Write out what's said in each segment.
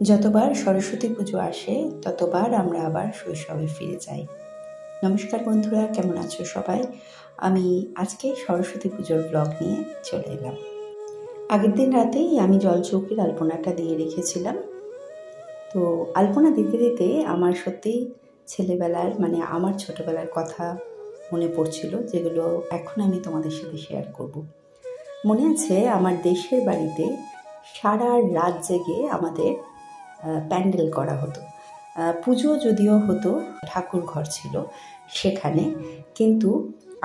যতবার সরস্বতী পুজো আসে ততবার আমরা আবার শৈশবে ফিরে যাই। নমস্কার বন্ধুরা, কেমন আছো সবাই? আমি আজকে সরস্বতী পুজোর ব্লগ নিয়ে চলে এলাম। আগের দিন রাতেই আমি জলচৌকির আলপনাটা দিয়ে রেখেছিলাম। তো আলপনা দিতে দিতে আমার সত্যিই ছেলেবেলার আমার ছোটোবেলার কথা মনে পড়ছিল, যেগুলো এখন আমি তোমাদের সাথে শেয়ার করব। মনে আছে আমার দেশের বাড়িতে সারা রাত জেগে আমাদের প্যান্ডেল করা হতো। পুজো যদিও হতো, ঠাকুর ঘর ছিল সেখানে, কিন্তু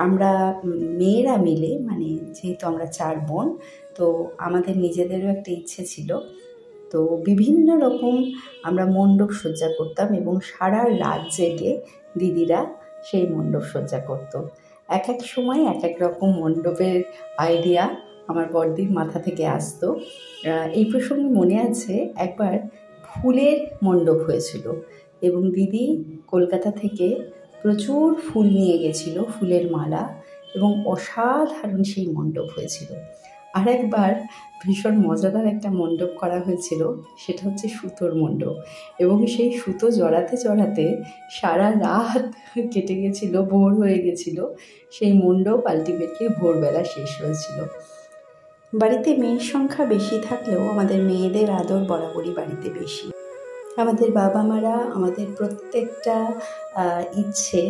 আমরা মেয়েরা মিলে যেহেতু আমরা 4 বোন, তো আমাদের নিজেদেরও একটা ইচ্ছে ছিল। তো বিভিন্ন রকম আমরা মণ্ডপ সজ্জা করতাম এবং সারা রাত জেগে দিদিরা সেই মণ্ডপ সজ্জা করতো। এক এক সময় এক এক রকম মণ্ডপের আইডিয়া আমার বড়দির মাথা থেকে আসতো। এই প্রসঙ্গে মনে আছে একবার ফুলের মণ্ডপ হয়েছিল এবং দিদি কলকাতা থেকে প্রচুর ফুল নিয়ে গেছিল, ফুলের মালা, এবং অসাধারণ সেই মণ্ডপ হয়েছিল। আর একবার ভীষণ মজাদার একটা মণ্ডপ করা হয়েছিল, সেটা হচ্ছে সুতোর মণ্ডপ, এবং সেই সুতো জড়াতে জড়াতে সারা রাত কেটে গেছিল, ভোর হয়ে গেছিল। সেই মণ্ডপ আলটিমেটলি ভোরবেলা শেষ হয়েছিল। বাড়িতে মেয়ের সংখ্যা বেশি থাকলেও আমাদের মেয়েদের আদর বরাবরই বাড়িতে বেশি। আমাদের বাবা মারা আমাদের প্রত্যেকটা ইচ্ছে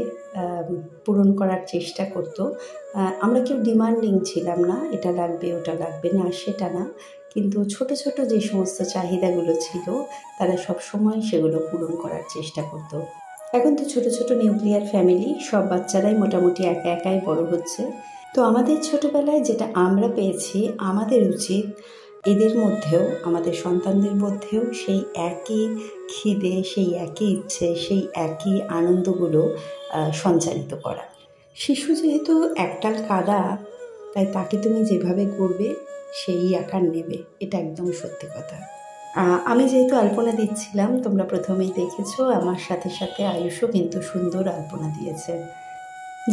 পূরণ করার চেষ্টা করতো। আমরা কেউ ডিমান্ডিং ছিলাম না, এটা লাগবে ওটা লাগবে না সেটা না, কিন্তু ছোট ছোট যে সমস্ত চাহিদাগুলো ছিল তারা সব সময় সেগুলো পূরণ করার চেষ্টা করতো। এখন তো ছোট ছোট নিউক্লিয়ার ফ্যামিলি, সব বাচ্চারাই মোটামুটি একা একাই বড় হচ্ছে। তো আমাদের ছোটবেলায় যেটা আমরা পেয়েছি, আমাদের উচিত এদের মধ্যেও, আমাদের সন্তানদের মধ্যেও সেই একই খিদে, সেই একই ইচ্ছে, সেই একই আনন্দগুলো সঞ্চারিত করা। শিশু যেহেতু একটাল কাদা, তাই তাকে তুমি যেভাবে করবে সেই আকার নেবে, এটা একদম সত্যি কথা। আমি যেহেতু আলপনা দিচ্ছিলাম, তোমরা প্রথমেই দেখেছো, আমার সাথে সাথে আয়ুষও কিন্তু সুন্দর আলপনা দিয়েছে।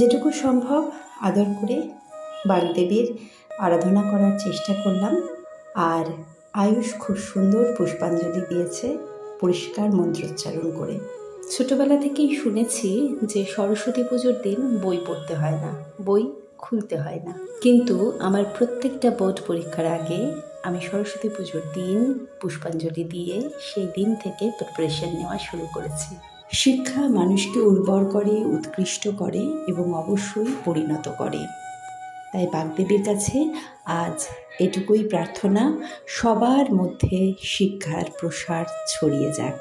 যেটুকু সম্ভব আদর করে বাগদেবীর আরাধনা করার চেষ্টা করলাম। আর আয়ুষ খুব সুন্দর পুষ্পাঞ্জলি দিয়েছে পরিষ্কার মন্ত্রোচ্চারণ করে। ছোটবেলা থেকেই শুনেছি যে সরস্বতী পুজোর দিন বই পড়তে হয় না, বই খুলতে হয় না, কিন্তু আমার প্রত্যেকটা বোর্ড পরীক্ষার আগে আমি সরস্বতী পুজোর দিন পুষ্পাঞ্জলি দিয়ে সেই দিন থেকে প্রিপারেশন নেওয়া শুরু করেছি। শিক্ষা মানুষকে উর্বর করে, উৎকৃষ্ট করে এবং অবশ্যই পরিণত করে। তাই বাগদেবীর কাছে আজ এটুকুই প্রার্থনা, সবার মধ্যে শিক্ষার প্রসার ছড়িয়ে যাক।